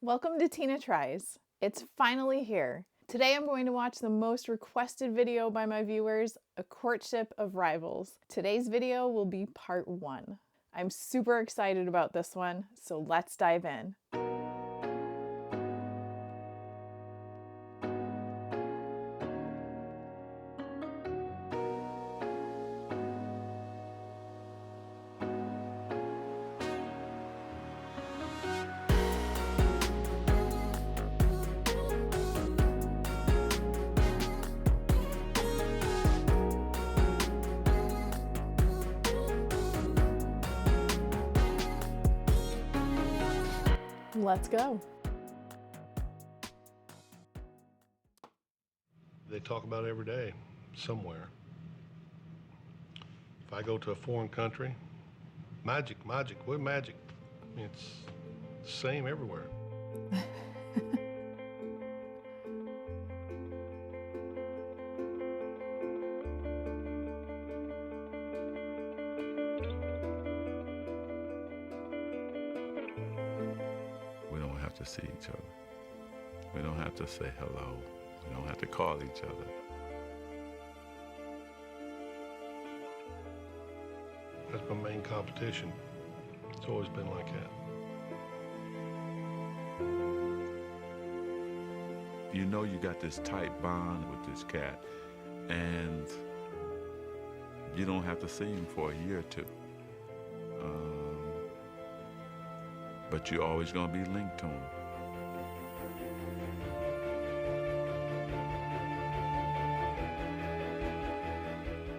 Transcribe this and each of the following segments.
Welcome to Tina Tries. It's finally here. Today I'm going to watch the most requested video by my viewers, A Courtship of Rivals. Today's video will be part 1. I'm super excited about this one, so let's dive in. Let's go. They talk about it every day, somewhere. If I go to a foreign country, magic, what magic? I mean, it's the same everywhere. We don't have to see each other. We don't have to say hello. We don't have to call each other. That's my main competition. It's always been like that. You know you got this tight bond with this cat, and you don't have to see him for a year or two. But you're always going to be linked to him.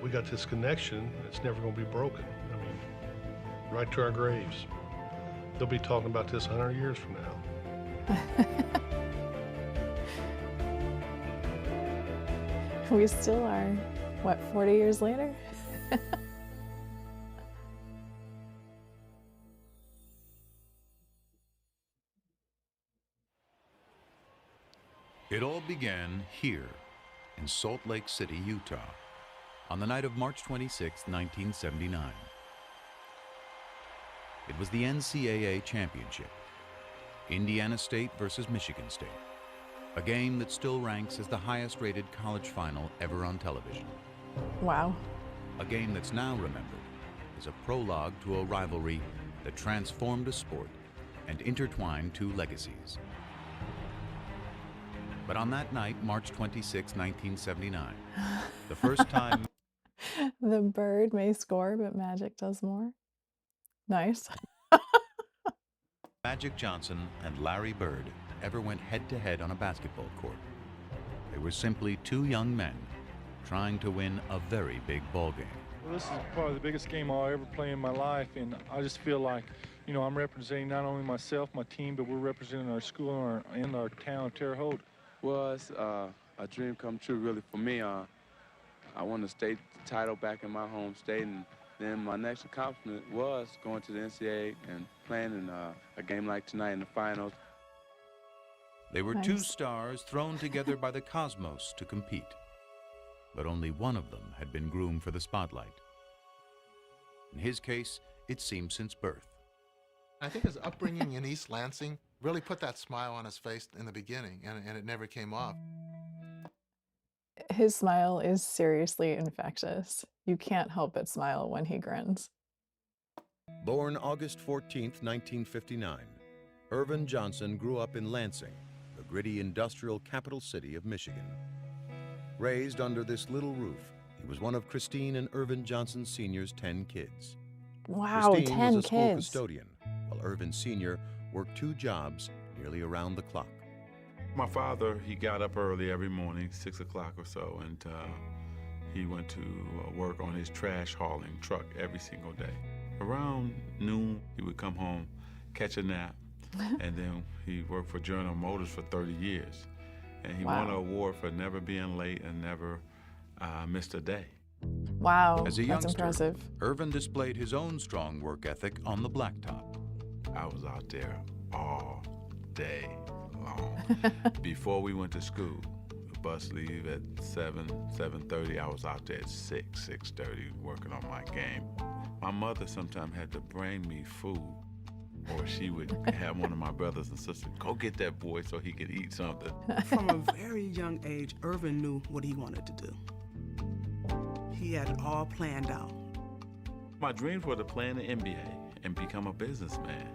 We got this connection, it's never going to be broken. I mean, right to our graves. They'll be talking about this 100 years from now. We still are, what, 40 years later? It all began here in Salt Lake City, Utah, on the night of March 26, 1979. It was the NCAA championship, Indiana State versus Michigan State, a game that still ranks as the highest-rated college final ever on television. Wow. A game that's now remembered as a prologue to a rivalry that transformed a sport and intertwined two legacies. But on that night, March 26, 1979, the first time The bird may score, but magic does more. Nice. Magic Johnson and Larry Bird ever went head-to-head on a basketball court. They were simply two young men trying to win a very big ball game. Well, this is probably the biggest game I'll ever play in my life, and I just feel like, you know, I'm representing not only myself, my team, but we're representing our school and our town of Terre Haute. Well, it's a dream come true, really, for me. I won the state title back in my home state, and then my next accomplishment was going to the NCAA and playing in a game like tonight in the finals. They were two stars thrown together by the cosmos to compete, but only one of them had been groomed for the spotlight. In his case, it seemed since birth. I think his upbringing in East Lansing really put that smile on his face in the beginning, and it never came off. His smile is seriously infectious. You can't help but smile when he grins. Born August 14, 1959, Irvin Johnson grew up in Lansing, the gritty industrial capital city of Michigan. Raised under this little roof, he was one of Christine and Irvin Johnson Sr.'s 10 kids. Wow, Christine 10 was a school kids. custodian, while Irvin Sr. worked 2 jobs nearly around the clock. My father, he got up early every morning, 6 o'clock or so, and he went to work on his trash hauling truck every single day. Around noon, he would come home, catch a nap, and then he worked for General Motors for 30 years. And he won an award for never being late and never missed a day. Wow, As a that's youngster, impressive. Irvin displayed his own strong work ethic on the blacktop. I was out there all day long. Before we went to school, the bus leave at 7:30. I was out there at 6:30 working on my game. My mother sometimes had to bring me food Or she would have one of my brothers and sisters, go get that boy so he could eat something. From a very young age, Irvin knew what he wanted to do. He had it all planned out. My dreams were to play in the NBA and become a businessman.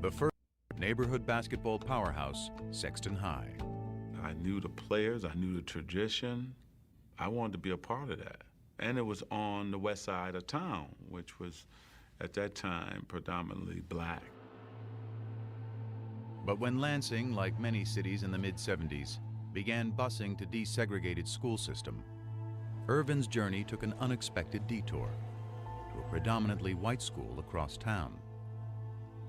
The first neighborhood basketball powerhouse, Sexton High. I knew the players, I knew the tradition. I wanted to be a part of that. And it was on the west side of town, which was, at that time, predominantly black. But when Lansing, like many cities in the mid-70s, began busing to desegregated school system, Irvin's journey took an unexpected detour to a predominantly white school across town.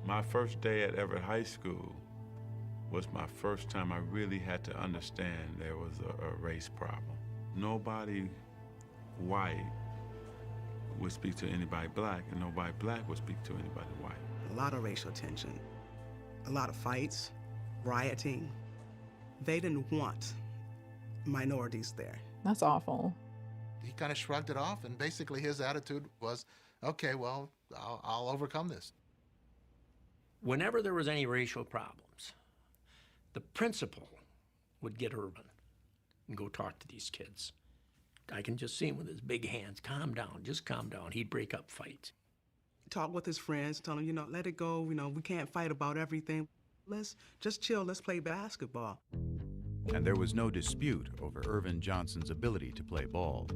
My first day at Everett High School was my first time I really had to understand there was a race problem. Nobody white would speak to anybody black, and nobody black would speak to anybody white. A lot of racial tension, a lot of fights, rioting. They didn't want minorities there. That's awful. He kind of shrugged it off, and basically his attitude was, okay, well, I'll overcome this. Whenever there was any racial problems, the principal would get Irvin and go talk to these kids. I can just see him with his big hands. Calm down, just calm down. He'd break up fights. Talk with his friends, tell them, let it go. We can't fight about everything. Let's just chill, let's play basketball. And there was no dispute over Irvin Johnson's ability to play ball.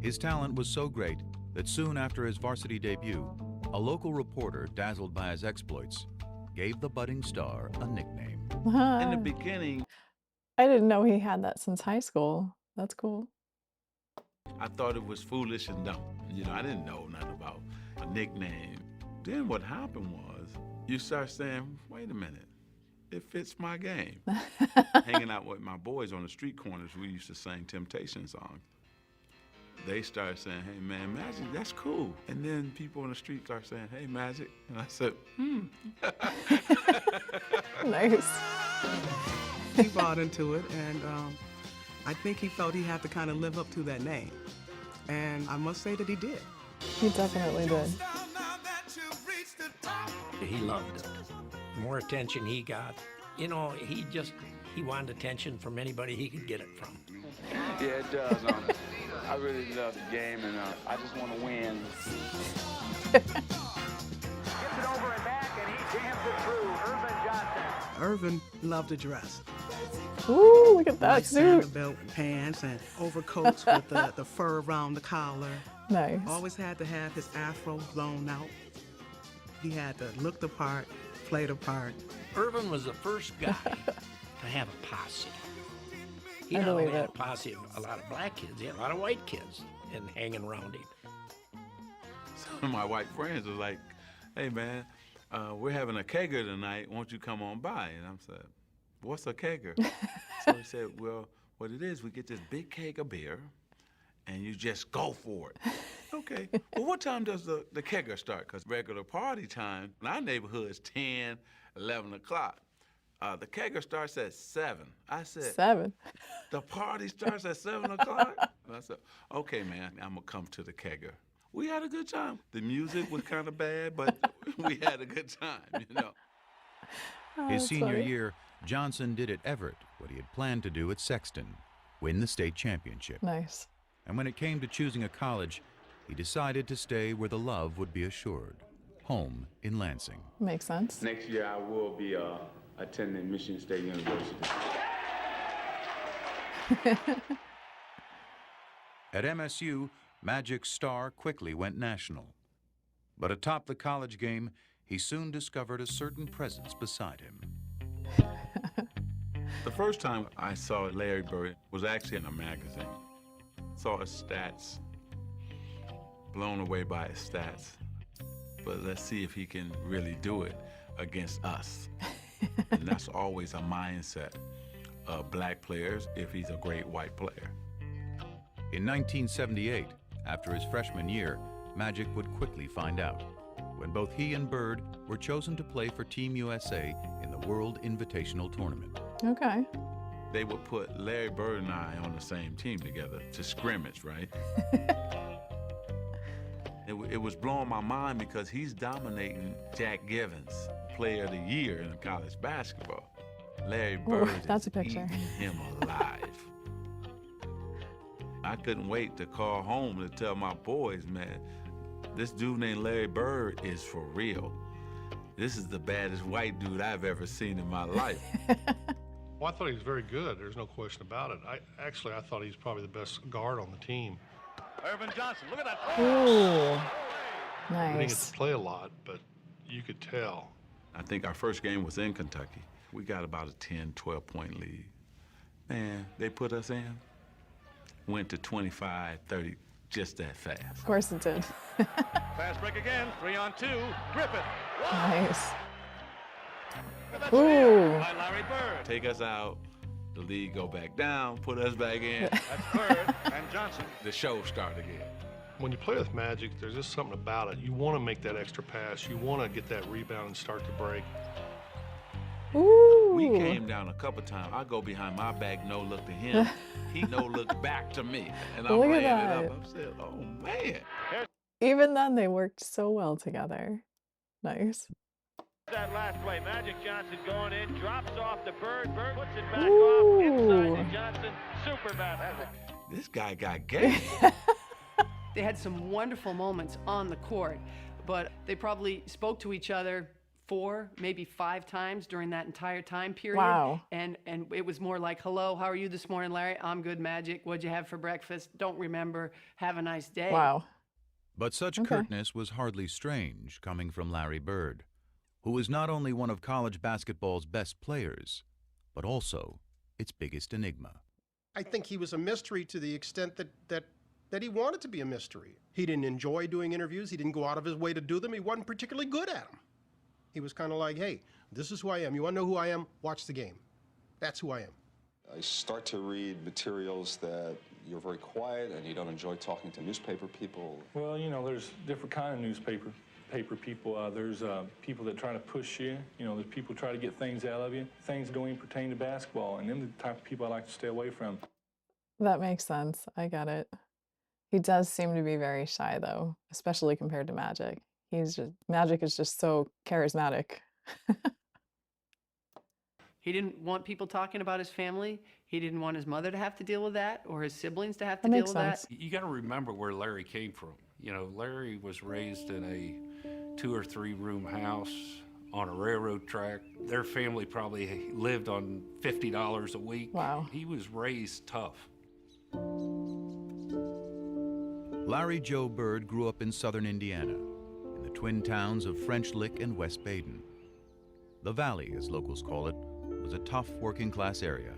His talent was so great that soon after his varsity debut, a local reporter, dazzled by his exploits, gave the budding star a nickname. In the beginning, I didn't know he had that since high school. That's cool. I thought it was foolish and dumb. I didn't know nothing about a nickname. Then what happened was, you start saying, wait a minute, it fits my game. Hanging out with my boys on the street corners, we used to sing Temptation songs. They started saying, hey man, Magic, that's cool. And then people on the street start saying, hey Magic. And I said, Nice. He bought into it, and I think he felt he had to kind of live up to that name. And I must say that he did. He definitely did. He loved it. The more attention he got, he wanted attention from anybody he could get it from. Yeah, it does. I really love the game, and I just want to win. Gets it over and back, and he jams it through. Irvin Johnson. Irvin loved to dress. Ooh, look at that Nice suit. Vanderbilt pants and overcoats with the fur around the collar. Nice. Always had to have his afro blown out. He had to look the part, play the part. Irvin was the first guy to have a posse. He I not only believe had it. a posse of a lot of black kids, he had a lot of white kids and hanging around him. Some of my white friends was like, hey man, we're having a kegger tonight, won't you come on by? And I'm saying, what's a kegger? So he said, well, what it is, we get this big keg of beer, and you just go for it. Okay, well, what time does the kegger start? Because regular party time in our neighborhood is 10, 11 o'clock. The kegger starts at 7. I said, 7. the party starts at 7 o'clock? And I said, okay, man, I'm going to come to the kegger. We had a good time. The music was kind of bad, but we had a good time, Oh, His that's senior funny. year, Johnson did at Everett what he had planned to do at Sexton, win the state championship. Nice. And when it came to choosing a college, he decided to stay where the love would be assured, home in Lansing. Makes sense. Next year, I will be attending Michigan State University. At MSU, Magic's star quickly went national. But atop the college game, he soon discovered a certain presence beside him. The first time I saw Larry Bird was actually in a magazine. Saw his stats, blown away by his stats. But let's see if he can really do it against us. And that's always a mindset of black players if he's a great white player. In 1978, after his freshman year, Magic would quickly find out, when both he and Bird were chosen to play for Team USA in the World Invitational Tournament. Okay. They would put Larry Bird and I on the same team together to scrimmage, right? It was blowing my mind because he's dominating Jack Givens, Player of the Year in college basketball. Larry Bird that's is a picture. eating him alive. I couldn't wait to call home to tell my boys, man, this dude named Larry Bird is for real. This is the baddest white dude I've ever seen in my life. Well, I thought he was very good. There's no question about it. I thought he's probably the best guard on the team. Irvin Johnson, look at that. Ooh, We didn't get nice. to play a lot, but you could tell. I think our first game was in Kentucky. We got about a 10, 12-point lead. Man, they put us in, went to 25, 30, just that fast. Of course it did. Fast break again, 3-on-2. Griffith. Nice. And that's Ooh. in by Larry Bird. Take us out, the league go back down, put us back in. That's Bird and Johnson. The show start again. When you play with Magic, there's just something about it. You want to make that extra pass. You want to get that rebound and start to break. Ooh. We came down a couple times. I go behind my back, no look to him. He no look back to me. And I'm Look at laying it that. up. I'm saying, oh man. Even then, they worked so well together. Nice. That last play, Magic Johnson going in, drops off to Bird. Bird puts it back Ooh. off inside to Johnson. Super basket. This guy got game. They had some wonderful moments on the court, but they probably spoke to each other 4, maybe 5 times during that entire time period. Wow. And it was more like, hello, how are you this morning, Larry? I'm good, Magic. What'd you have for breakfast? Don't remember. Have a nice day. Wow. But such curtness was hardly strange coming from Larry Bird, who was not only one of college basketball's best players, but also its biggest enigma. I think he was a mystery to the extent that he wanted to be a mystery. He didn't enjoy doing interviews. He didn't go out of his way to do them. He wasn't particularly good at them. He was kind of like, hey, this is who I am. You want to know who I am? Watch the game. That's who I am. I start to read materials that you're very quiet and you don't enjoy talking to newspaper people. Well, you know, there's different kind of newspaper people. There's people that try to push you. You know, there's people try to get things out of you. Things don't even pertain to basketball, and them the type of people I like to stay away from. That makes sense. I get it. He does seem to be very shy, though, especially compared to Magic. Magic is just so charismatic. He didn't want people talking about his family. He didn't want his mother to have to deal with that or his siblings to have to That deal makes with sense. that. You got to remember where Larry came from. You know, Larry was raised in a 2 or 3 room house on a railroad track. Their family probably lived on $50 a week. Wow. He was raised tough. Larry Joe Bird grew up in southern Indiana, in the twin towns of French Lick and West Baden. The Valley, as locals call it, was a tough working-class area.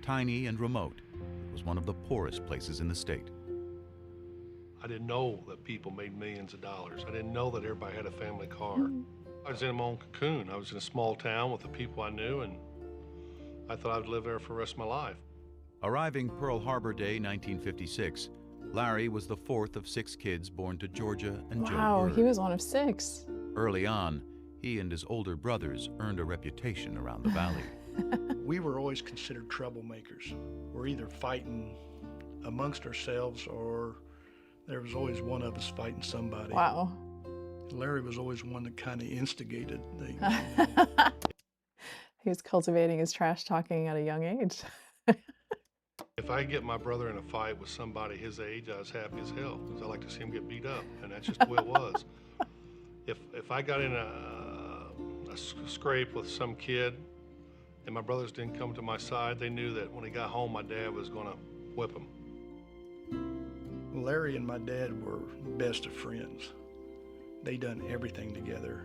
Tiny and remote, it was one of the poorest places in the state. I didn't know that people made millions of dollars. I didn't know that everybody had a family car. I was in my own cocoon. I was in a small town with the people I knew, and I thought I would live there for the rest of my life. Arriving Pearl Harbor Day 1956, Larry was the 4th of 6 kids born to Georgia and Joe Wow, Bird. he was one of 6. Early on, he and his older brothers earned a reputation around the valley. We were always considered troublemakers. We're either fighting amongst ourselves or there was always one of us fighting somebody. Wow. Larry was always one that kind of instigated things. He was cultivating his trash talking at a young age. If I get my brother in a fight with somebody his age, I was happy as hell because I like to see him get beat up, and that's just the way it was. If I got in a scrape with some kid and my brothers didn't come to my side, they knew that when he got home, my dad was going to whip him. Larry and my dad were best of friends. They done everything together.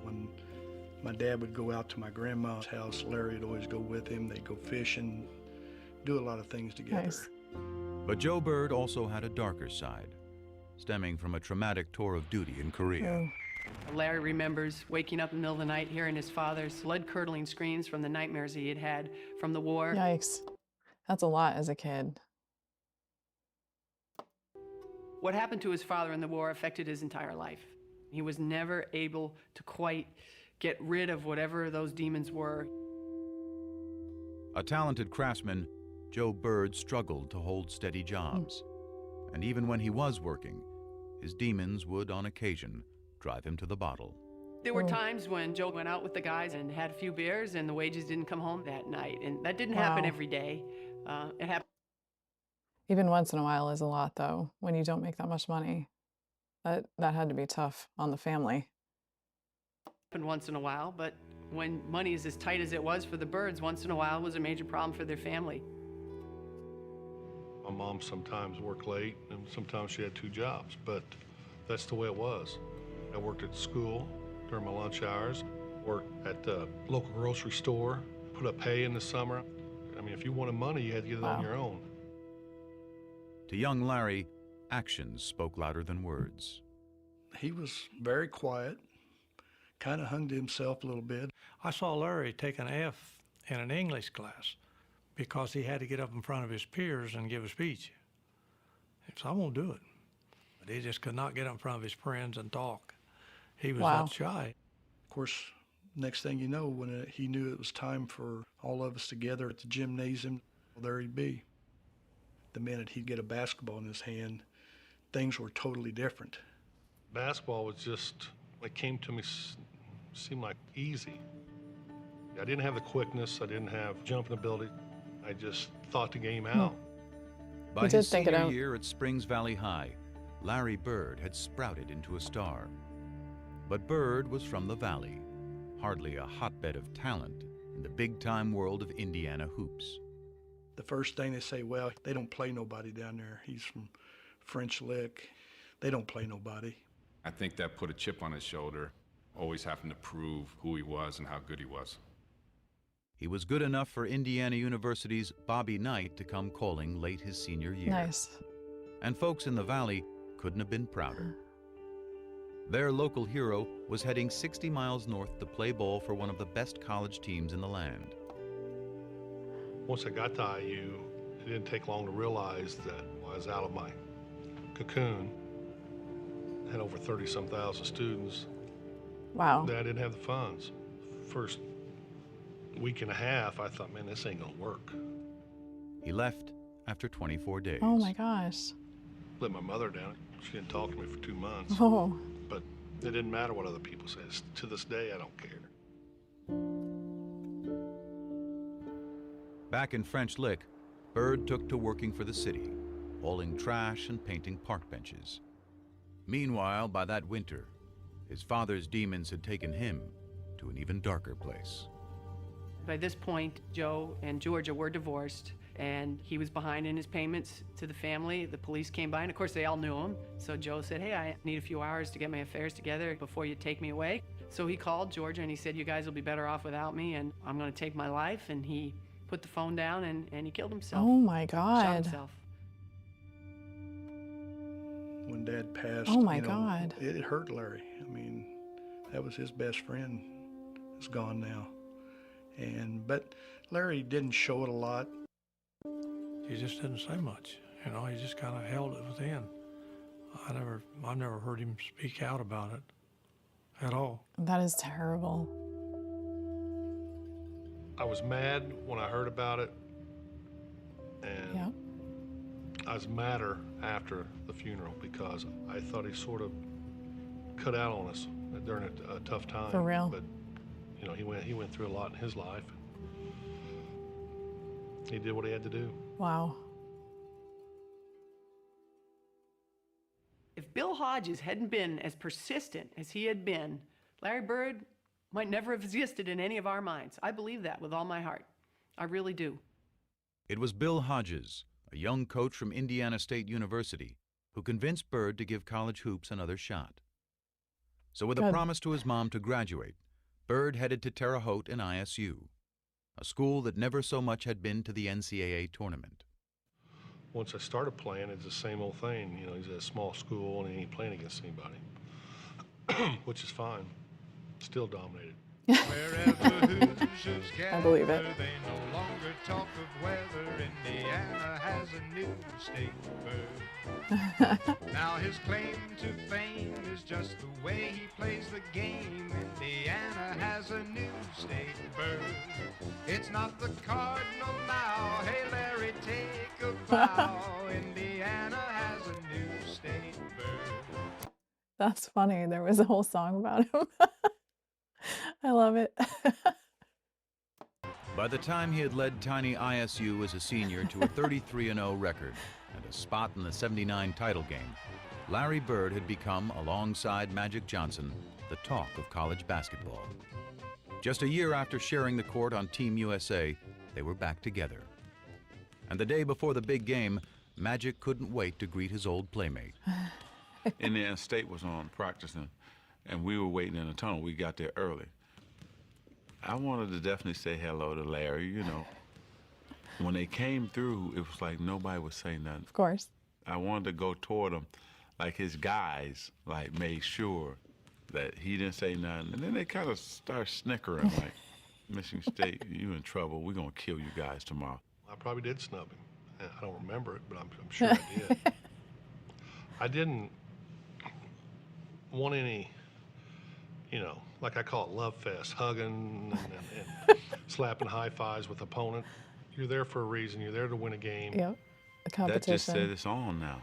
When my dad would go out to my grandma's house, Larry would always go with him. They'd go fishing, do a lot of things together. Nice. But Joe Bird also had a darker side, stemming from a traumatic tour of duty in Korea. Larry remembers waking up in the middle of the night hearing his father's blood-curdling screams from the nightmares he had had from the war. Yikes. That's a lot as a kid. What happened to his father in the war affected his entire life. He was never able to quite get rid of whatever those demons were. A talented craftsman, Joe Bird struggled to hold steady jobs. And even when he was working, his demons would, on occasion, drive him to the bottle. There were times when Joe went out with the guys and had a few beers and the wages didn't come home that night. And that didn't happen every day. It happened. Even once in a while is a lot, though, when you don't make that much money. That had to be tough on the family. Once in a while, but when money is as tight as it was for the Birds, once in a while was a major problem for their family. My mom sometimes worked late, and sometimes she had 2 jobs, but that's the way it was. I worked at school during my lunch hours, worked at the local grocery store, put up hay in the summer. I mean, if you wanted money, you had to get it on your own. To young Larry, actions spoke louder than words. He was very quiet, kind of hung to himself a little bit. I saw Larry take an F in an English class because he had to get up in front of his peers and give a speech. So I won't do it. But he just could not get up in front of his friends and talk. He was that shy. Of course, next thing you know, when he knew it was time for all of us together at the gymnasium, well, there he'd be. The minute he'd get a basketball in his hand, things were totally different. Basketball was just, it came to me, seemed like easy. I didn't have the quickness, I didn't have jumping ability. I just thought the game out. By his senior year at Springs Valley High, Larry Bird had sprouted into a star. But Bird was from the Valley, hardly a hotbed of talent in the big-time world of Indiana hoops. The first thing they say, well, they don't play nobody down there. He's from French Lick. They don't play nobody. I think that put a chip on his shoulder, always having to prove who he was and how good he was. He was good enough for Indiana University's Bobby Knight to come calling late his senior year. Nice. And folks in the Valley couldn't have been prouder. Their local hero was heading 60 miles north to play ball for one of the best college teams in the land. Once I got to IU, it didn't take long to realize that I was out of my cocoon. I had over 30-some thousand students. Wow. That I didn't have the funds. First week and a half, I thought, man, this ain't gonna work. He left after 24 days. Oh my gosh. Let my mother down. She didn't talk to me for 2 months. Oh. But it didn't matter what other people said. To this day, I don't care. Back in French Lick, Bird took to working for the city, hauling trash and painting park benches. Meanwhile, by that winter, his father's demons had taken him to an even darker place. By this point, Joe and Georgia were divorced, and he was behind in his payments to the family. The police came by, and of course they all knew him. So Joe said, hey, I need a few hours to get my affairs together before you take me away. So he called Georgia and he said, you guys will be better off without me, and I'm gonna take my life. And he put the phone down and he killed himself. Oh my God. Shot himself. When Dad passed, oh my God, it hurt Larry. I mean, that was his best friend. Is gone now. But Larry didn't show it a lot. He just didn't say much. You know, he just kind of held it within. I've never heard him speak out about it at all. That is terrible. I was mad when I heard about it, and I was madder after the funeral because I thought he sort of cut out on us during a tough time. For real. But you know, he went through a lot in his life. He did what he had to do. Wow. If Bill Hodges hadn't been as persistent as he had been, Larry Bird might never have existed in any of our minds. I believe that with all my heart. I really do. It was Bill Hodges, a young coach from Indiana State University, who convinced Bird to give college hoops another shot. So with a promise to his mom to graduate, Bird headed to Terre Haute and ISU, a school that never so much had been to the NCAA tournament. Once I started playing, it's the same old thing. You know, he's at a small school and he ain't playing against anybody, which is fine. Still dominated. I believe it. They no longer talk of whether Indiana has a new state bird. Now his claim to fame is just the way he plays the game. Indiana has a new state bird. It's not the cardinal now. Hey Larry, take a bow. Indiana has a new state bird. That's funny. There was a whole song about him. I love it. By the time he had led Tiny ISU as a senior to a 33-0 record and a spot in the '79 title game, Larry Bird had become, alongside Magic Johnson, the talk of college basketball. Just a year after sharing the court on Team USA, they were back together. And the day before the big game, Magic couldn't wait to greet his old playmate. Indiana State was on practicing, and we were waiting in the tunnel. We got there early. I wanted to definitely say hello to Larry, you know. When they came through, it was like nobody would say nothing. Of course. I wanted to go toward him, like his guys, like made sure that he didn't say nothing. And then they kind of start snickering, like, Michigan State, you in trouble. We're going to kill you guys tomorrow. I probably did snub him. I don't remember it, but I'm sure I did. I didn't want any, you know, like I call it love fest, hugging and slapping high fives with opponent. You're there for a reason. You're there to win a game. Yep, the competition. That just said it's on now.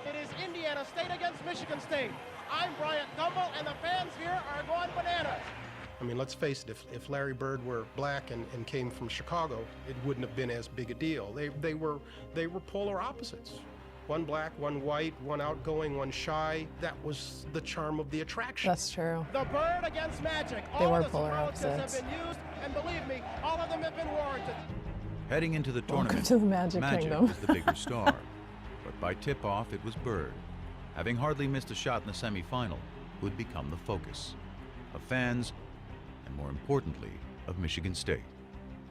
It is Indiana State against Michigan State. I'm Bryant Gumbel, and the fans here are going bananas. I mean, let's face it, if Larry Bird were black and came from Chicago, it wouldn't have been as big a deal. They were polar opposites. One black, one white, one outgoing, one shy. That was the charm of the attraction. That's true. The Bird against Magic. They all were of the polar superlatives opposites. have been used, and believe me, all of them have been warranted. Heading into the tournament, to the Magic Kingdom. was the bigger star. But by tip-off, it was Bird, having hardly missed a shot in the semifinal, who had become the focus of fans, and more importantly, of Michigan State.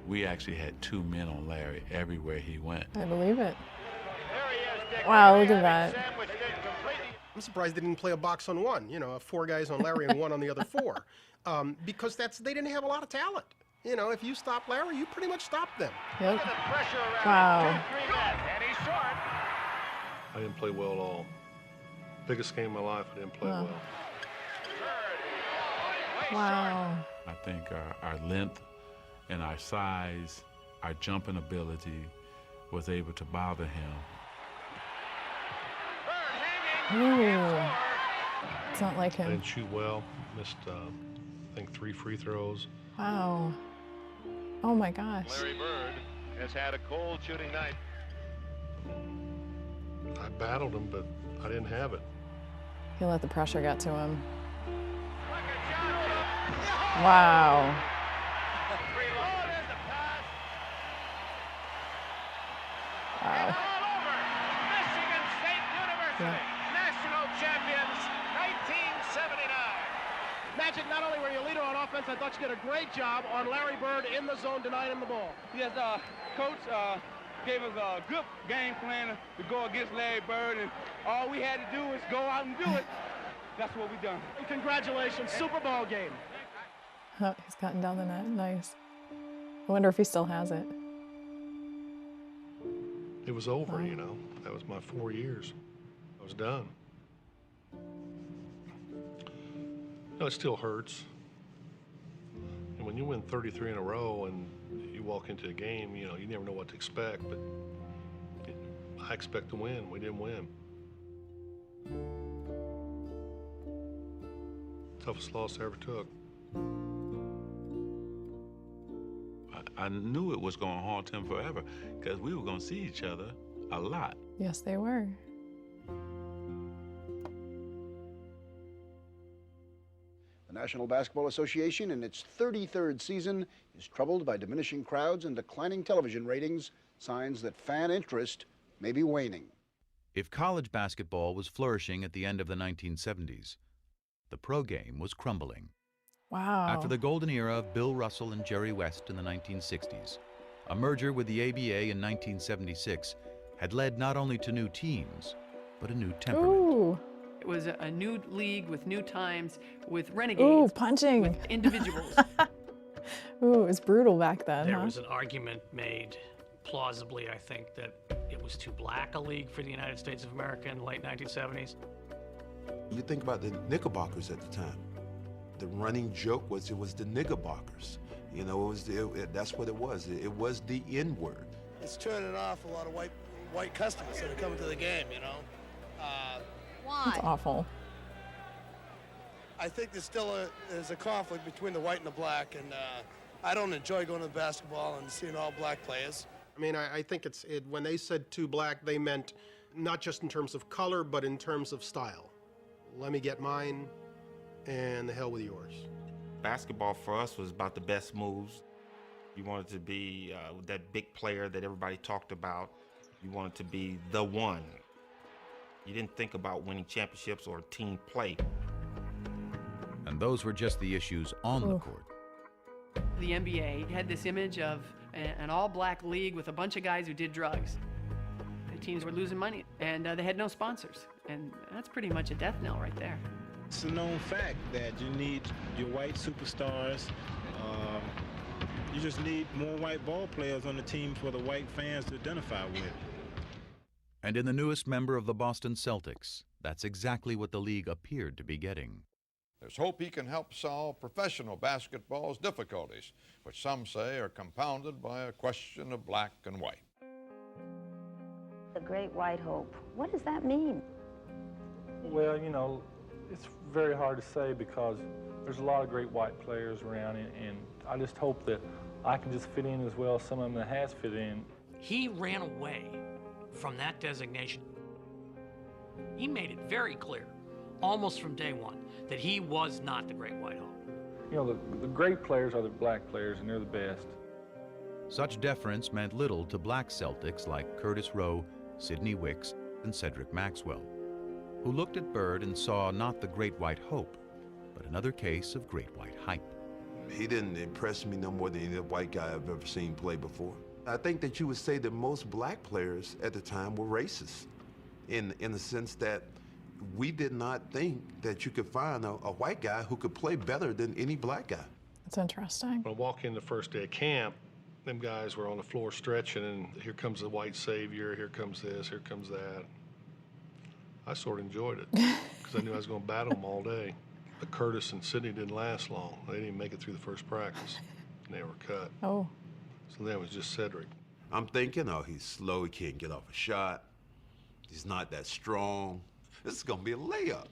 We actually had two men on Larry everywhere he went. I believe it. Wow, look at that. I'm surprised they didn't play a box-on-one, you know, 4 guys on Larry and 1 on the other 4, because they didn't have a lot of talent. You know, if you stop Larry, you pretty much stop them. Yep. Wow. I didn't play well at all. Biggest game of my life, I didn't play well. Wow. I think our length and our size, our jumping ability was able to bother him. Ooh. It's not like I him. didn't shoot well. Missed, I think, 3 free throws. Wow. Oh my gosh. Larry Bird has had a cold shooting night. I battled him, but I didn't have it. He let the pressure get to him. Wow. Wow. Michigan State University, Yeah. national champions, 1979. Magic, not only were you leader on offense, I thought you did a great job on Larry Bird in the zone denying him the ball. Yes, Coach gave us a good game plan to go against Larry Bird, and all we had to do was go out and do it. That's what we done. And congratulations, Super Bowl game. Oh, he's gotten down the net. Nice. I wonder if he still has it. It was over, you know. That was my 4 years. I was done. No, it still hurts. And when you win 33 in a row and you walk into a game, you know, you never know what to expect, but I expect to win. We didn't win. Toughest loss I ever took. I knew it was going to haunt him forever because we were going to see each other a lot. Yes, they were. The National Basketball Association, in its 33rd season, is troubled by diminishing crowds and declining television ratings, signs that fan interest may be waning. If college basketball was flourishing at the end of the 1970s, the pro game was crumbling. Wow. After the golden era of Bill Russell and Jerry West in the 1960s, a merger with the ABA in 1976 had led not only to new teams, but a new temperament. Ooh. It was a new league with new times, with renegades. Ooh, punching. With individuals. Ooh, it was brutal back then, There huh? was an argument made, plausibly, I think, that it was too black a league for the United States of America in the late 1970s. You think about the Knickerbockers at the time. The running joke was it was the Knickerbockers. You know, that's what it was. It was the N-word. It's turning off a lot of white customers that are coming to the game, you know. That's awful. I think there's still there's a conflict between the white and the black, and I don't enjoy going to the basketball and seeing all black players. I mean, I think when they said too black, they meant not just in terms of color, but in terms of style. Let me get mine, and the hell with yours. Basketball for us was about the best moves. You wanted to be that big player that everybody talked about. You wanted to be the one. You didn't think about winning championships or team play. And those were just the issues on the court. The NBA had this image of an all-black league with a bunch of guys who did drugs. The teams were losing money, and they had no sponsors. And that's pretty much a death knell right there. It's a known fact that you need your white superstars. You just need more white ball players on the team for the white fans to identify with. And in the newest member of the Boston Celtics, that's exactly what the league appeared to be getting. There's hope he can help solve professional basketball's difficulties, which some say are compounded by a question of black and white. The great white hope. What does that mean? Well, you know, it's very hard to say because there's a lot of great white players around, and I just hope that I can just fit in as well as some of them that has fit in. He ran away from that designation. He made it very clear, almost from day one, that he was not the great white hope. You know, the great players are the black players, and they're the best. Such deference meant little to black Celtics like Curtis Rowe, Sidney Wicks, and Cedric Maxwell, who looked at Bird and saw not the great white hope, but another case of great white hype. He didn't impress me no more than any white guy I've ever seen play before. I think that you would say that most black players at the time were racist, in the sense that we did not think that you could find a white guy who could play better than any black guy. That's interesting. When I walk in the first day of camp, them guys were on the floor stretching, and here comes the white savior, here comes this, here comes that. I sort of enjoyed it because I knew I was going to battle them all day. But Curtis and Sidney didn't last long. They didn't even make it through the first practice, and they were cut. Oh. So then it was just Cedric. I'm thinking, oh, he's slow, he can't get off a shot. He's not that strong. This is gonna be a layup.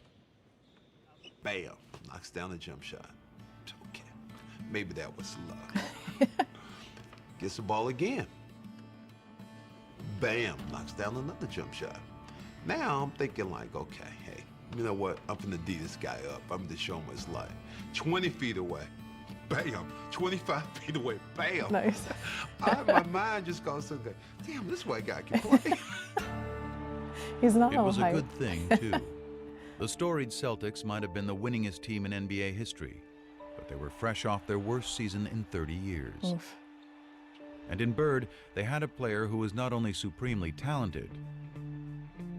Bam, knocks down the jump shot. Okay, maybe that was luck. Gets the ball again. Bam, knocks down another jump shot. Now I'm thinking like, okay, hey, you know what? I'm gonna D this guy up. I'm gonna show him what it's like. 20 feet away. Bam, 25 feet away, bam. Nice. My mind just goes, okay, damn, this white guy can play. He's not It all was a hype. good thing, too. The storied Celtics might have been the winningest team in NBA history, but they were fresh off their worst season in 30 years. Oof. And in Bird, they had a player who was not only supremely talented,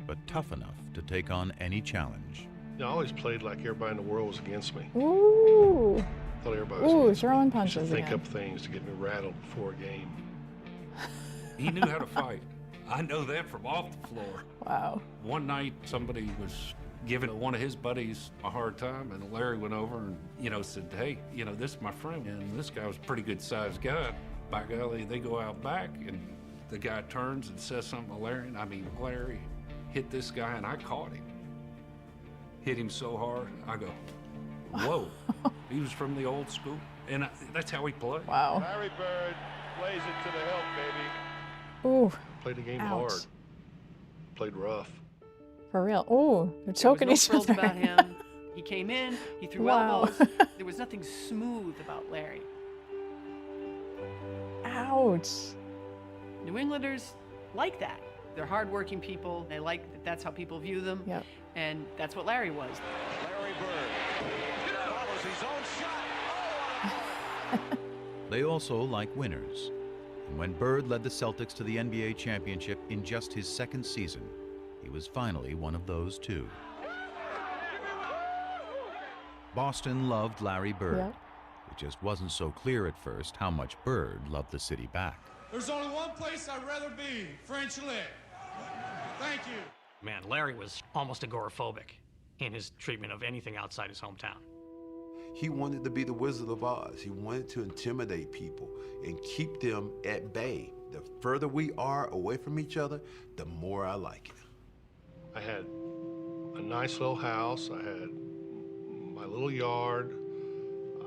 but tough enough to take on any challenge. You know, I always played like everybody in the world was against me. Ooh. I thought everybody was against throwing me. punches Should think again. up things to get me rattled before a game. He knew how to fight. I know that from off the floor. Wow. One night, somebody was giving one of his buddies a hard time, and Larry went over and, said, hey, this is my friend, and this guy was a pretty good-sized guy. By golly, they go out back, and the guy turns and says something to Larry, and Larry hit this guy, and I caught him. Hit him so hard, I go, whoa. He was from the old school, and that's how he played. Wow. Larry Bird plays it to the hilt, baby. Ooh. Played the game Ouch. hard. Played rough. For real. Ooh, they're choking There each was no other. frills about him. He came in, he threw Wow. elbows. There was nothing smooth about Larry. Ouch. New Englanders like that. They're hardworking people. They like that that's how people view them. Yep. And that's what Larry was. Larry Bird follows his own shot. They also like winners. And when Bird led the Celtics to the NBA championship in just his second season, he was finally one of those too. Boston loved Larry Bird. Yep. It just wasn't so clear at first how much Bird loved the city back. There's only one place I'd rather be, French Lick. Thank you. Man, Larry was almost agoraphobic in his treatment of anything outside his hometown. He wanted to be the Wizard of Oz. He wanted to intimidate people and keep them at bay. The further we are away from each other, the more I like it. I had a nice little house. I had my little yard.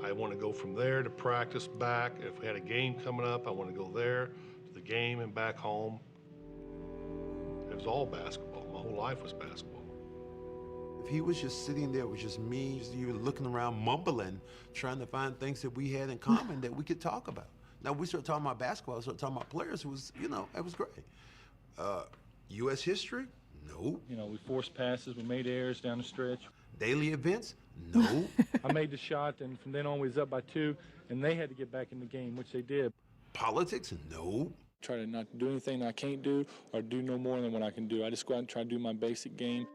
I want to go from there to practice back. If we had a game coming up, I want to go there to the game and back home. It was all basketball. My whole life was basketball. If he was just sitting there with just me, you were looking around mumbling, trying to find things that we had in common that we could talk about. Now, we started talking about basketball, started talking about players. It was, you know, it was great. U.S. history? No. You know, we forced passes, we made errors down the stretch. Daily events? No. I made the shot, and from then on we was up by 2, and they had to get back in the game, which they did. Politics? No. Try to not do anything that I can't do or do no more than what I can do. I just go out and try to do my basic game.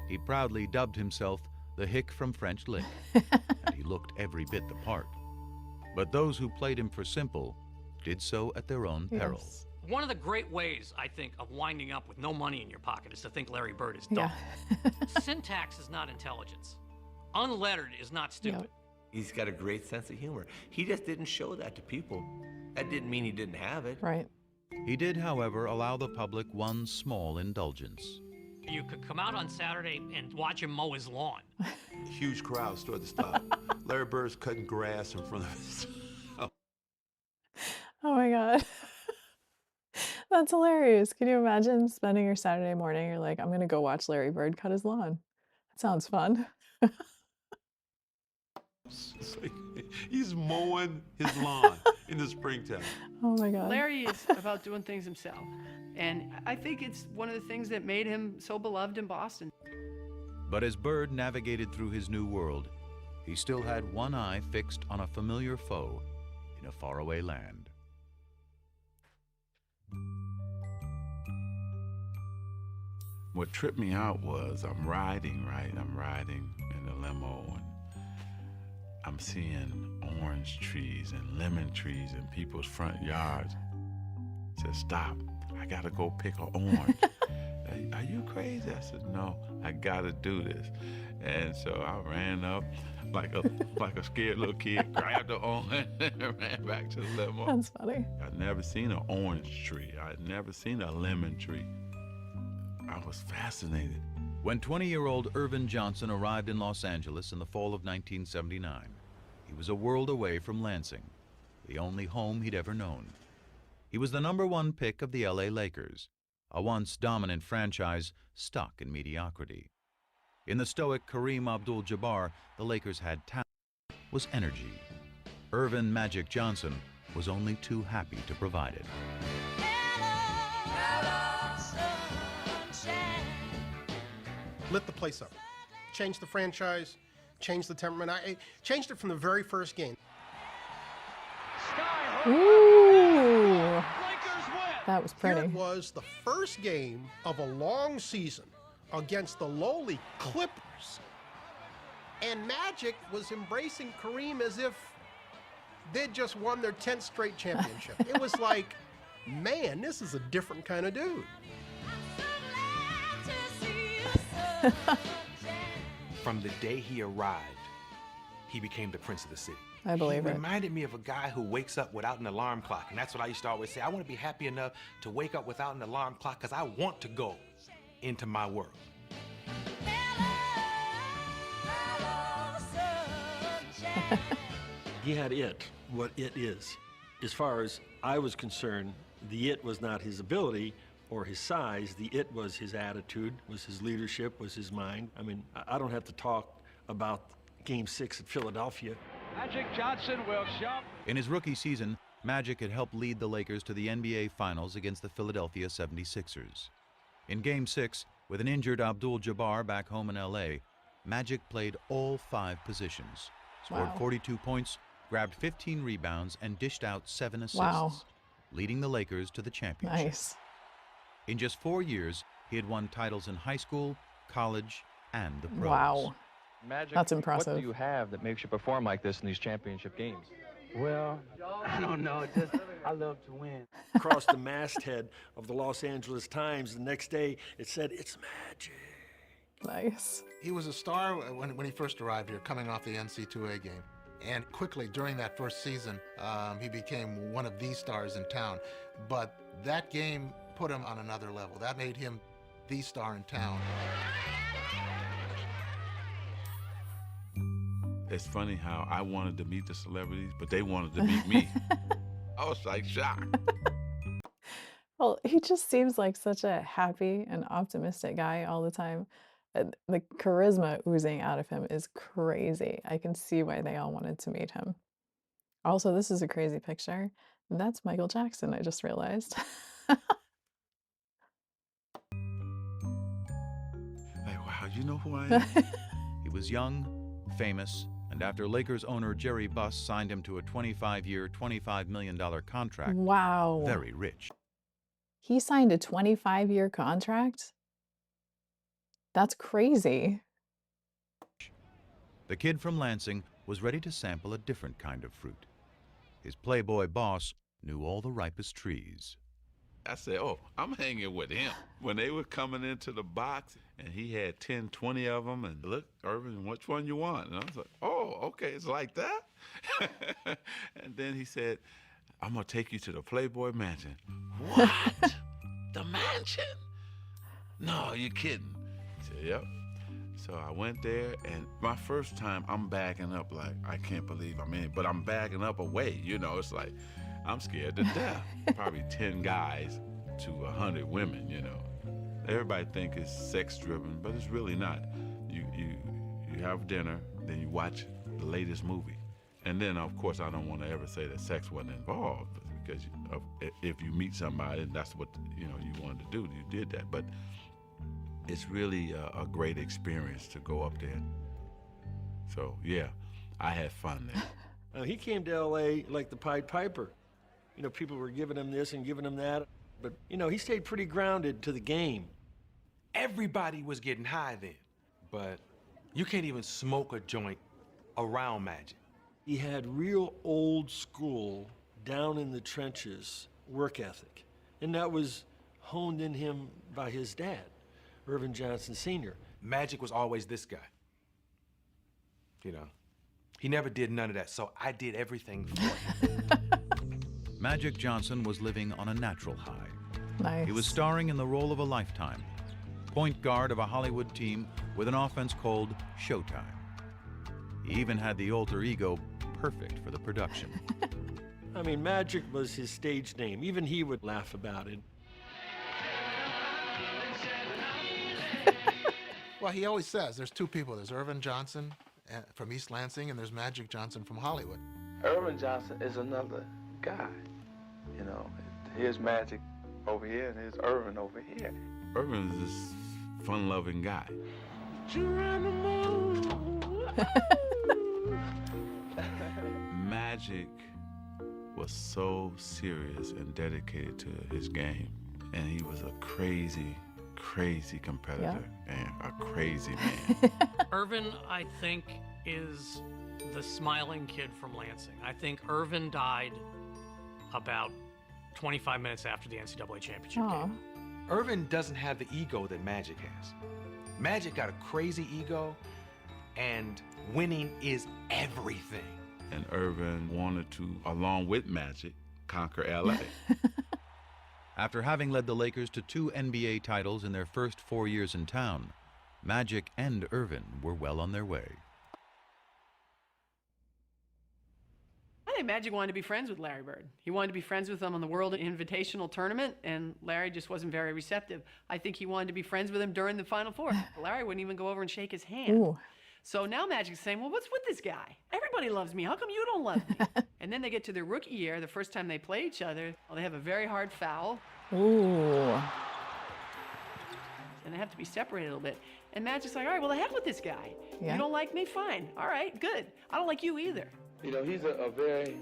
He proudly dubbed himself the Hick from French Lick, and he looked every bit the part. But those who played him for simple did so at their own peril. Yes. One of the great ways, I think, of winding up with no money in your pocket is to think Larry Bird is dumb. Syntax is not intelligence. Unlettered is not stupid. He's got a great sense of humor. He just didn't show that to people. That didn't mean he didn't have it. Right. He did, however, allow the public one small indulgence. You could come out on Saturday and watch him mow his lawn. Huge crowds toward the stop. Larry Bird's cutting grass in front of us. Oh my God. That's hilarious. Can you imagine spending your Saturday morning? You're like, I'm going to go watch Larry Bird cut his lawn. That sounds fun. It's like he's mowing his lawn in the springtime. Oh my God. Larry is about doing things himself. And I think it's one of the things that made him so beloved in Boston. But as Bird navigated through his new world, he still had one eye fixed on a familiar foe in a faraway land. What tripped me out was I'm riding in the limo, and I'm seeing orange trees and lemon trees in people's front yards. I said, stop, I gotta go pick an orange. Are you crazy? I said, no, I gotta do this. And so I ran up like a scared little kid, grabbed the orange and ran back to the limo. That's funny. I'd never seen an orange tree. I'd never seen a lemon tree. I was fascinated. When 20-year-old Irvin Johnson arrived in Los Angeles in the fall of 1979, he was a world away from Lansing, the only home he'd ever known. He was the #1 pick of the LA Lakers, a once dominant franchise stuck in mediocrity. In the stoic Kareem Abdul-Jabbar, the Lakers had talent, was energy. Irvin Magic Johnson was only too happy to provide it. Lit the place up. Changed the franchise, changed the temperament. I changed it from the very first game. Ooh. That was pretty. Here it was the first game of a long season against the lowly Clippers. And Magic was embracing Kareem as if they'd just won their 10th straight championship. It was like, man, this is a different kind of dude. From the day he arrived, he became the prince of the city. I believe he it. reminded me of a guy who wakes up without an alarm clock, and that's what I used to always say. I want to be happy enough to wake up without an alarm clock because I want to go into my world. He had it, what it is. As far as I was concerned, the it was not his ability or his size. The it was his attitude, was his leadership, was his mind. I mean, I don't have to talk about Game 6 at Philadelphia. Magic Johnson will shove. In his rookie season, Magic had helped lead the Lakers to the NBA Finals against the Philadelphia 76ers. In Game 6, with an injured Abdul-Jabbar back home in LA, Magic played all 5 positions, scored 42 points, grabbed 15 rebounds, and dished out 7 assists, leading the Lakers to the championship. Nice. In just 4 years, he had won titles in high school, college, and the pros. Wow. Magic, That's impressive. What do you have that makes you perform like this in these championship games? Well, I don't know. Just I love to win. Across the masthead of the Los Angeles Times the next day, it said, "It's Magic." Nice. He was a star when he first arrived here, coming off the NC2A game. And quickly, during that first season, he became one of the stars in town. But that game put him on another level. That made him the star in town. It's funny how I wanted to meet the celebrities, but they wanted to meet me. I was like shocked. Well, he just seems like such a happy and optimistic guy all the time. The charisma oozing out of him is crazy. I can see why they all wanted to meet him. Also, this is a crazy picture. That's Michael Jackson, I just realized. Like, wow, you know who I am? He was young, famous, and after Lakers owner Jerry Buss signed him to a 25-year, $25 million contract, Wow. very rich. He signed a 25-year contract? That's crazy. The kid from Lansing was ready to sample a different kind of fruit. His playboy boss knew all the ripest trees. I said, oh, I'm hanging with him. When they were coming into the box, and he had 10, 20 of them, and look, Irvin, which one you want? And I was like, oh, okay, it's like that? And then he said, I'm going to take you to the Playboy Mansion. What? The mansion? No, you're kidding. I said, yep. So I went there, and my first time, I'm backing up like, I can't believe I'm in, but I'm backing up away. You know, it's like, I'm scared to death. Probably 10 guys to 100 women, you know. Everybody think it's sex-driven, but it's really not. You have dinner, then you watch the latest movie. And then, of course, I don't want to ever say that sex wasn't involved, because if you meet somebody, that's what, you know, you wanted to do, you did that. But it's really a great experience to go up there. So, yeah, I had fun there. He came to L.A. like the Pied Piper. You know, people were giving him this and giving him that. But, you know, he stayed pretty grounded to the game. Everybody was getting high then, but you can't even smoke a joint around Magic. He had real old school, down in the trenches work ethic. And that was honed in him by his dad, Irvin Johnson Sr. Magic was always this guy. You know, he never did none of that, so I did everything for him. Magic Johnson was living on a natural high. Nice. He was starring in the role of a lifetime, point guard of a Hollywood team with an offense called Showtime. He even had the alter ego perfect for the production. I mean, Magic was his stage name. Even he would laugh about it. Well, he always says there's two people. There's Irvin Johnson from East Lansing, and there's Magic Johnson from Hollywood. Irvin Johnson is another guy. You know, here's Magic over here, and here's Irvin over here. Irvin is this fun-loving guy. Magic was so serious and dedicated to his game, and he was a crazy competitor and a crazy man. Irvin, I think, is the smiling kid from Lansing. I think Irvin died about 25 minutes after the NCAA championship game. Irvin doesn't have the ego that Magic has. Magic got a crazy ego, and winning is everything. And Irvin wanted to, along with Magic, conquer LA. After having led the Lakers to 2 NBA titles in their first 4 years in town, Magic and Irvin were well on their way. I think Magic wanted to be friends with Larry Bird. He wanted to be friends with him on the World Invitational Tournament, and Larry just wasn't very receptive. I think he wanted to be friends with him during the Final Four. Larry wouldn't even go over and shake his hand. Ooh. So now Magic's saying, well, what's with this guy? Everybody loves me. How come you don't love me? And then they get to their rookie year, the first time they play each other, well, they have a very hard foul. Ooh. And they have to be separated a little bit. And Magic's like, all right, well, the heck with this guy. Yeah. You don't like me? Fine. All right, good. I don't like you either. You know, he's a very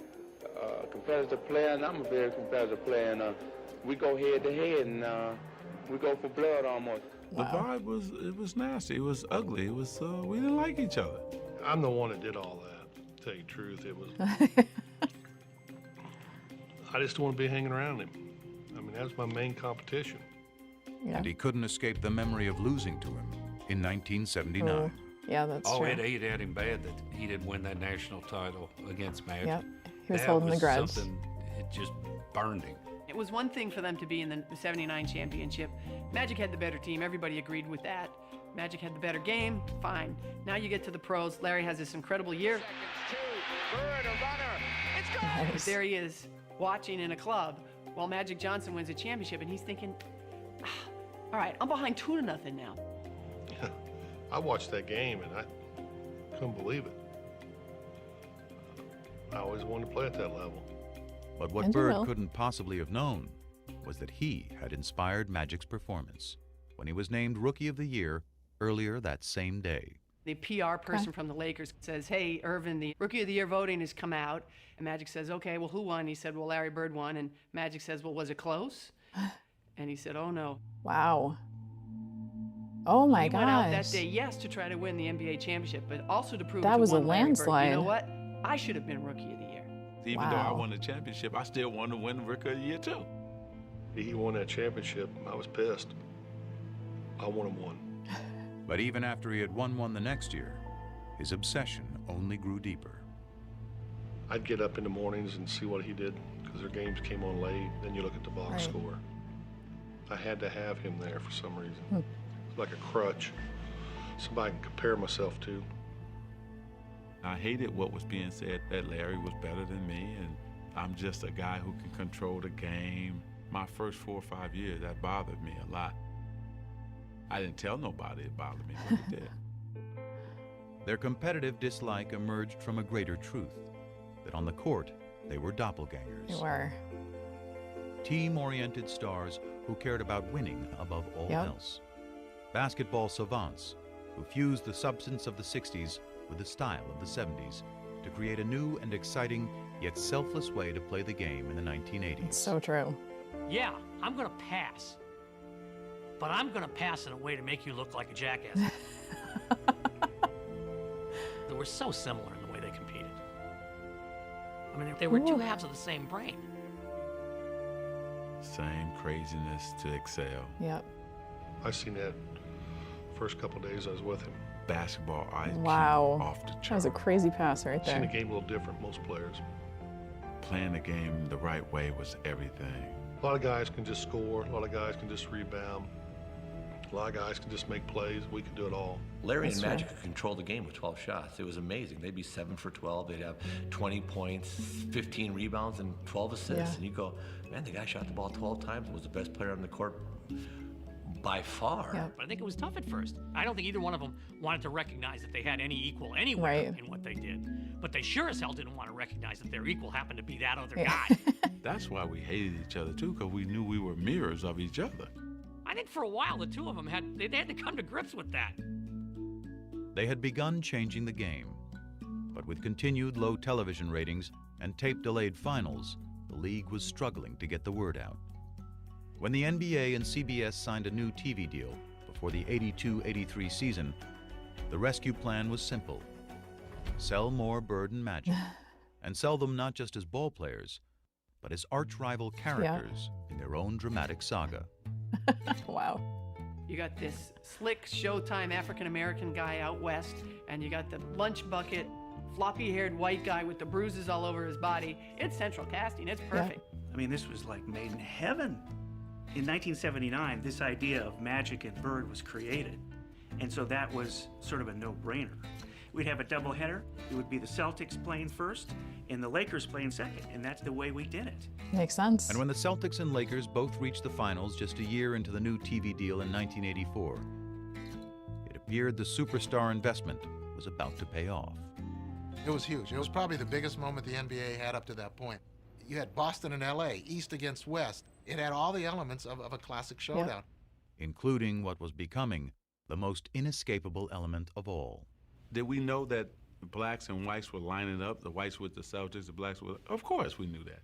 competitive player, and I'm a very competitive player, and we go head to head, and we go for blood almost. The vibe was nasty. It was ugly. It was we didn't like each other. I'm the one that did all that. To tell you the truth, it was. I just don't want to be hanging around him. I mean, that was my main competition. Yeah. And he couldn't escape the memory of losing to him in 1979. Oh, yeah, that's true. It had him bad that he didn't win that national title against Magic. Yep. He was That holding the grudge. Something, it just burned him. It was one thing for them to be in the 79 championship. Magic had the better team. Everybody agreed with that. Magic had the better game, fine. Now you get to the pros. Larry has this incredible year. But there he is, watching in a club while Magic Johnson wins a championship, and he's thinking, all right, I'm behind 2-0 now. I watched that game and I couldn't believe it. I always wanted to play at that level. But what Bird couldn't possibly have known was that he had inspired Magic's performance when he was named Rookie of the Year earlier that same day. The PR person from the Lakers says, hey, Irvin, the Rookie of the Year voting has come out. And Magic says, okay, well, who won? He said, well, Larry Bird won. And Magic says, well, was it close? And he said, oh, no. Wow. Oh, my gosh. He went out that day, yes, to try to win the NBA championship, but also to prove that to was a Larry Bird, landslide. you know what? I should have been Rookie of the Year. Even though I won the championship, I still wanted to win the Rookie of the Year, too. He won that championship. I was pissed. I wanted one. But even after he had won one the next year, his obsession only grew deeper. I'd get up in the mornings and see what he did because their games came on late. Then you look at the box score. I had to have him there for some reason. It's like a crutch, somebody I can compare myself to. I hated what was being said, that Larry was better than me, and I'm just a guy who can control the game. My first 4 or 5 years, that bothered me a lot. I didn't tell nobody it bothered me, but it did. Their competitive dislike emerged from a greater truth, that on the court, they were doppelgangers. They were. Team-oriented stars who cared about winning above all else. Basketball savants who fused the substance of the 60s with the style of the 70s to create a new and exciting yet selfless way to play the game in the 1980s. It's so true. Yeah, I'm gonna pass. But I'm gonna pass in a way to make you look like a jackass. They were so similar in the way they competed. I mean, they were two halves of the same brain. Same craziness to excel. Yep. I seen that first couple days I was with him. Basketball IQ off the chart. That was a crazy pass right Seen the there. game a little different, most players. Playing the game the right way was everything. A lot of guys can just score. A lot of guys can just rebound. A lot of guys can just make plays. We can do it all. Larry and Magic could control the game with 12 shots. It was amazing. They'd be 7 for 12. They'd have 20 points, 15 rebounds, and 12 assists. Yeah. And you go, man, the guy shot the ball 12 times and was the best player on the court by far. Yeah. But I think it was tough at first. I don't think either one of them wanted to recognize that they had any equal anywhere in what they did. But they sure as hell didn't want to recognize that their equal happened to be that other guy. That's why we hated each other, too, because we knew we were mirrors of each other. I think for a while the two of them had to come to grips with that. They had begun changing the game, but with continued low television ratings and tape-delayed finals, the league was struggling to get the word out. When the NBA and CBS signed a new TV deal before the 82-83 season, the rescue plan was simple. Sell more Bird and Magic, and sell them not just as ball players, but as arch-rival characters in their own dramatic saga. Wow. You got this slick Showtime African-American guy out west, and you got the lunch bucket, floppy-haired white guy with the bruises all over his body. It's central casting. It's perfect. I mean, this was like made in heaven. In 1979, this idea of Magic and Bird was created, and so that was sort of a no-brainer. We'd have a doubleheader. It would be the Celtics playing first and the Lakers playing second, and that's the way we did it. Makes sense. And when the Celtics and Lakers both reached the finals just a year into the new TV deal in 1984, it appeared the superstar investment was about to pay off. It was huge. It was probably the biggest moment the NBA had up to that point. You had Boston and LA, East against West. It had all the elements of a classic showdown. Including what was becoming the most inescapable element of all. Did we know that blacks and whites were lining up, the whites with the Celtics, the blacks with... Of course we knew that.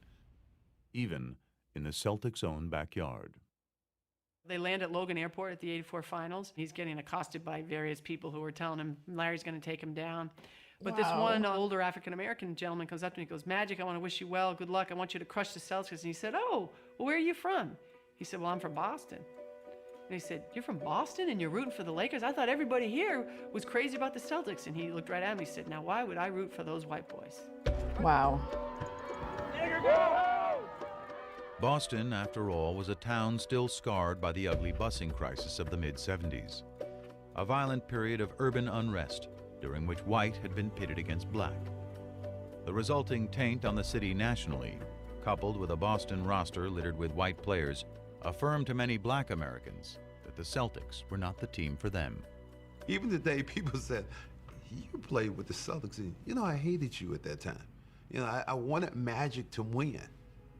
Even in the Celtics' own backyard. They land at Logan Airport at the '84 finals. He's getting accosted by various people who were telling him Larry's going to take him down. But this one older African-American gentleman comes up to me and goes, Magic, I want to wish you well. Good luck. I want you to crush the Celtics. And he said, oh, well, where are you from? He said, well, I'm from Boston. And he said, you're from Boston and you're rooting for the Lakers? I thought everybody here was crazy about the Celtics. And he looked right at me and said, now why would I root for those white boys? Wow. Boston, after all, was a town still scarred by the ugly busing crisis of the mid-'70s. a violent period of urban unrest during which white had been pitted against black. The resulting taint on the city nationally, coupled with a Boston roster littered with white players, affirmed to many black Americans that the Celtics were not the team for them. Even today, people said, you played with the Celtics. You know, I hated you at that time. You know, I wanted Magic to win.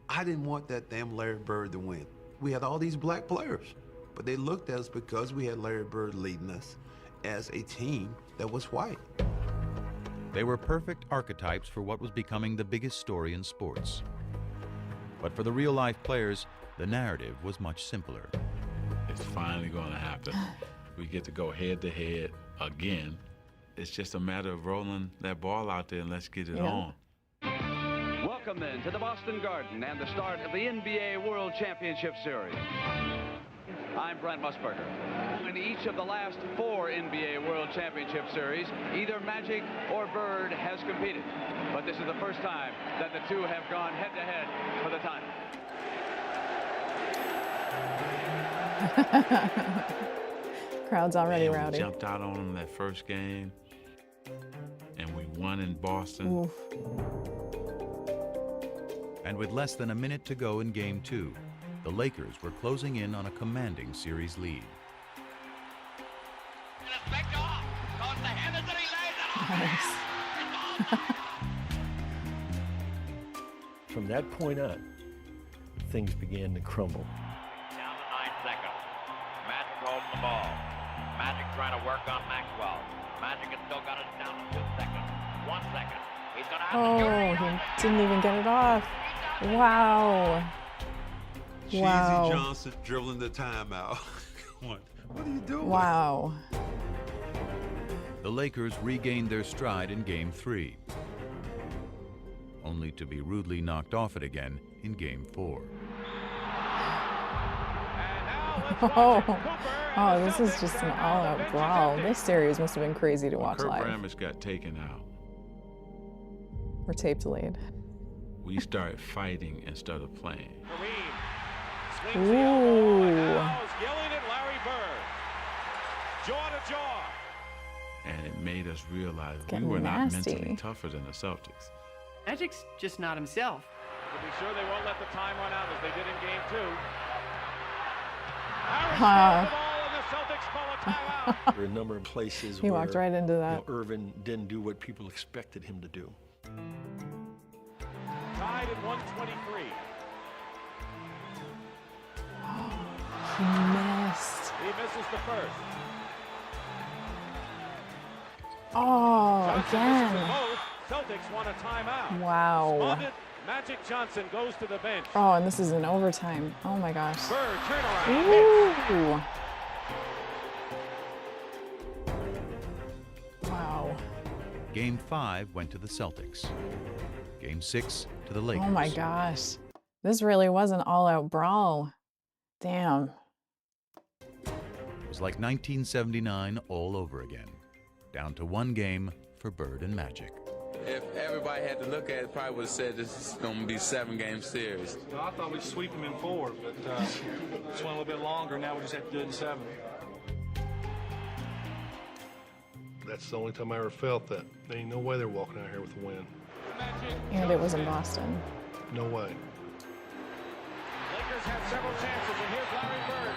I didn't want that damn Larry Bird to win. We had all these black players, but they looked at us because we had Larry Bird leading us as a team that was white. They were perfect archetypes for what was becoming the biggest story in sports. But for the real-life players, the narrative was much simpler. It's finally going to happen. We get to go head-to-head again. It's just a matter of rolling that ball out there and let's get it on. Welcome then to the Boston Garden and the start of the NBA World Championship Series. I'm Brent Musburger. In each of the last 4 NBA World Championship Series, either Magic or Bird has competed. But this is the first time that the two have gone head-to-head for the title. Crowd's already We rowdy. jumped out on them that first game, and we won in Boston. Oof. And with less than a minute to go in Game 2, the Lakers were closing in on a commanding series lead. From that point on, things began to crumble. Down to 9 seconds. Magic holding the ball. Magic trying to work on Maxwell. Magic has still got it down to 2 seconds. 1 second. He's going to have Oh, he didn't even get it off. Wow. Cheesy Wow. Johnson dribbling the timeout. Come on. What are you doing? Wow. The Lakers regained their stride in Game 3, only to be rudely knocked off it again in Game 4. Oh, this is just an all-out brawl. This series must have been crazy to watch Kurt live. Rambis got taken out. We're tape delayed. We started fighting instead of playing. Ooh. Yelling at Larry Bird. Jaw to jaw. And it made us realize we getting were not nasty. mentally tougher than the Celtics. Magic's just not himself. To be sure they won't let the time run out as they did in Game 2. Huh. There were a number of places He where walked right into that. you know, Irvin didn't do what people expected him to do. Tied at 123. He missed. He misses the first. Oh, Johnson misses again. them both. Celtics want a timeout. Wow. Spotted. Magic Johnson goes to the bench. Oh, and this is in overtime. Oh my gosh. Bird turnaround. Ooh. Wow. Game 5 went to the Celtics. Game 6 to the Lakers. Oh my gosh. This really was an all-out brawl. Damn. It was like 1979 all over again, down to 1 game for Bird and Magic. If everybody had to look at it, probably would have said this is going to be a 7-game series. No, I thought we'd sweep them in 4, but just went a little bit longer. Now we just have to do it in 7. That's the only time I ever felt that. There ain't no way they're walking out here with a win. And it was in Boston. No way. Lakers had several chances, and here's Larry Bird.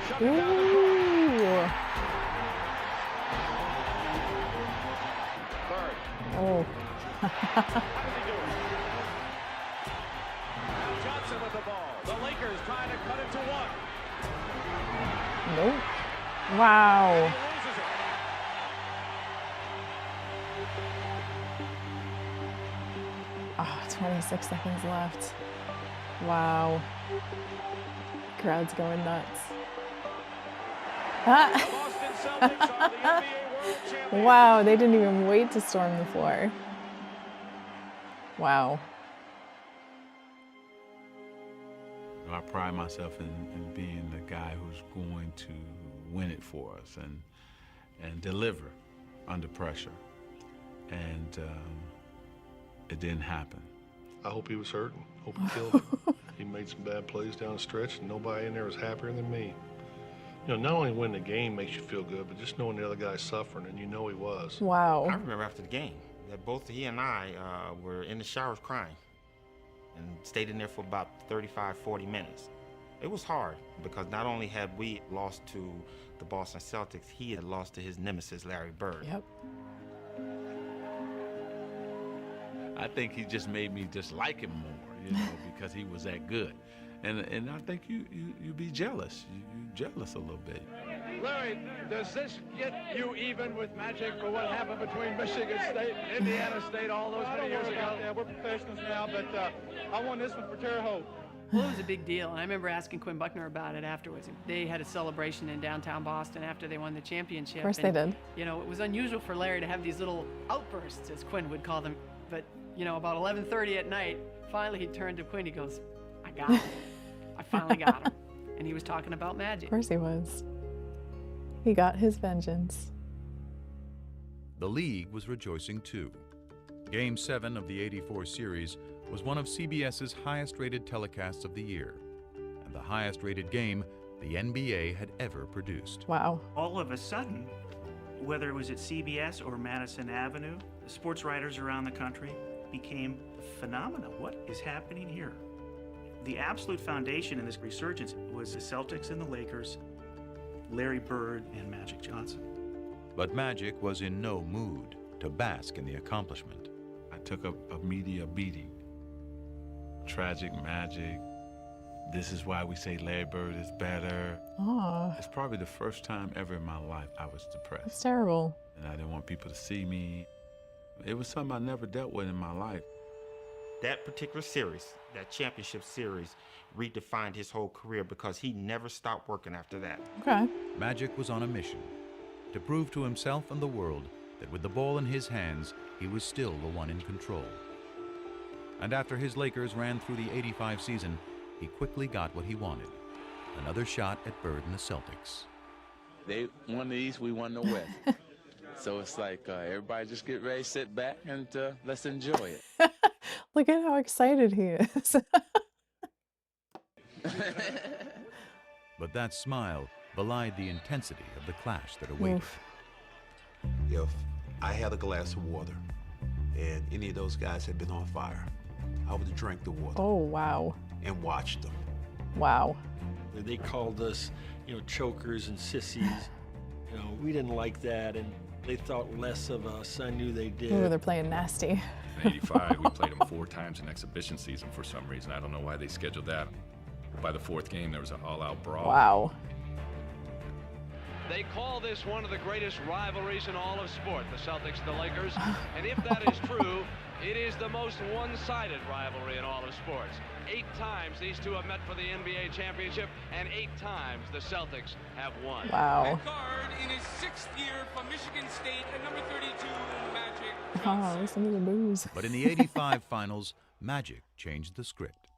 Shut Ooh. it down the Bird. Oh. How does he do it? Johnson with the ball. The Lakers trying to cut it to 1. Nope. Wow. Oh, 26 seconds left. Wow. Crowd's going nuts. Ah. Wow, they didn't even wait to storm the floor. Wow. I pride myself in being the guy who's going to win it for us and deliver under pressure. And it didn't happen. I hope he was hurting. Hope he killed him. He made some bad plays down the stretch, and nobody in there was happier than me. You know, not only winning the game makes you feel good, but just knowing the other guy's suffering, and you know he was. Wow. I remember after the game that both he and I were in the showers crying and stayed in there for about 35, 40 minutes. It was hard because not only had we lost to the Boston Celtics, he had lost to his nemesis, Larry Bird. Yep. I think he just made me dislike him more, you know, because he was that good. And I think you be jealous. You jealous a little bit. Larry, does this get you even with Magic for what happened between Michigan State and Indiana State all those many years ago? Yeah, we're professionals now, but I won this one for Terre Haute. Well, it was a big deal, and I remember asking Quinn Buckner about it afterwards. They had a celebration in downtown Boston after they won the championship. Of course they did. You know, it was unusual for Larry to have these little outbursts, as Quinn would call them. But, you know, about 11:30 at night, finally he turned to Quinn, he goes, I got him. I finally got him. And he was talking about Magic. Of course he was. He got his vengeance. The league was rejoicing too. Game 7 of the '84 series was one of CBS's highest-rated telecasts of the year, and the highest-rated game the NBA had ever produced. Wow. All of a sudden, whether it was at CBS or Madison Avenue, the sports writers around the country became phenomenal. What is happening here? The absolute foundation in this resurgence was the Celtics and the Lakers, Larry Bird and Magic Johnson. But Magic was in no mood to bask in the accomplishment. I took a media beating. Tragic Magic. This is why we say Larry Bird is better. Oh. It's probably the first time ever in my life I was depressed. It's terrible. And I didn't want people to see me. It was something I never dealt with in my life. That particular series, that championship series, redefined his whole career because he never stopped working after that. Okay. Magic was on a mission to prove to himself and the world that with the ball in his hands, he was still the one in control. And after his Lakers ran through the '85 season, he quickly got what he wanted, another shot at Bird and the Celtics. They won the East, we won the West. So it's like everybody just get ready, sit back, and let's enjoy it. Look at how excited he is. But that smile belied the intensity of the clash that awaited. Oof. If I had a glass of water and any of those guys had been on fire, I would have drank the water. Oh, wow. And watched them. Wow. They called us, you know, chokers and sissies. You know, we didn't like that, and they thought less of us. I knew they did. Ooh, they're playing nasty. In '85, we played them 4 times in exhibition season for some reason. I don't know why they scheduled that. By the 4th game, there was an all-out brawl. Wow. They call this one of the greatest rivalries in all of sport, the Celtics and the Lakers. And if that is true, it is the most one-sided rivalry in all of sports. 8 times these two have met for the NBA championship, and 8 times the Celtics have won. Wow. Guard in his 6th year from Michigan State at number 32, Magic Oh, Johnson. listen to the booze. But in the '85 finals, Magic changed the script.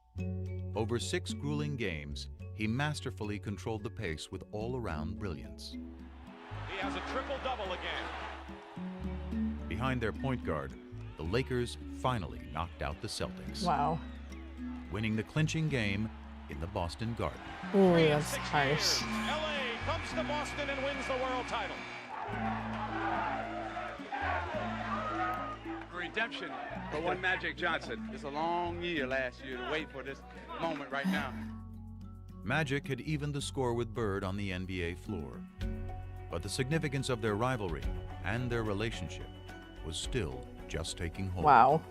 Over 6 grueling games, he masterfully controlled the pace with all-around brilliance. He has a triple-double again. Behind their point guard, the Lakers finally knocked out the Celtics. Wow. Winning the clinching game in the Boston Garden. Ooh, that's harsh. LA comes to Boston and wins the world title. Redemption for one Magic Johnson. It's a long year last year to wait for this moment right now. Magic had evened the score with Bird on the NBA floor. But the significance of their rivalry and their relationship was still just taking hold. Wow.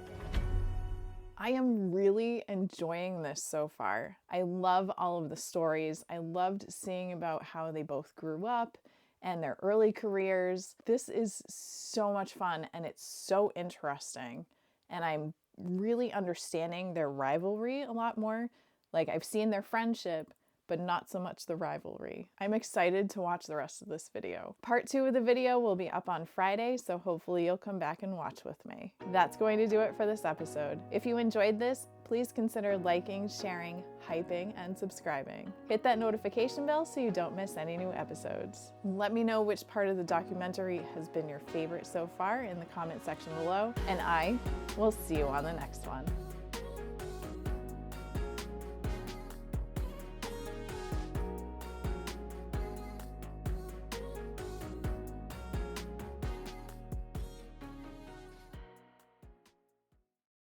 I am really enjoying this so far. I love all of the stories. I loved seeing about how they both grew up and their early careers. This is so much fun and it's so interesting. And I'm really understanding their rivalry a lot more. Like, I've seen their friendship, but not so much the rivalry. I'm excited to watch the rest of this video. Part 2 of the video will be up on Friday, so hopefully you'll come back and watch with me. That's going to do it for this episode. If you enjoyed this, please consider liking, sharing, hyping, and subscribing. Hit that notification bell so you don't miss any new episodes. Let me know which part of the documentary has been your favorite so far in the comment section below, and I will see you on the next one.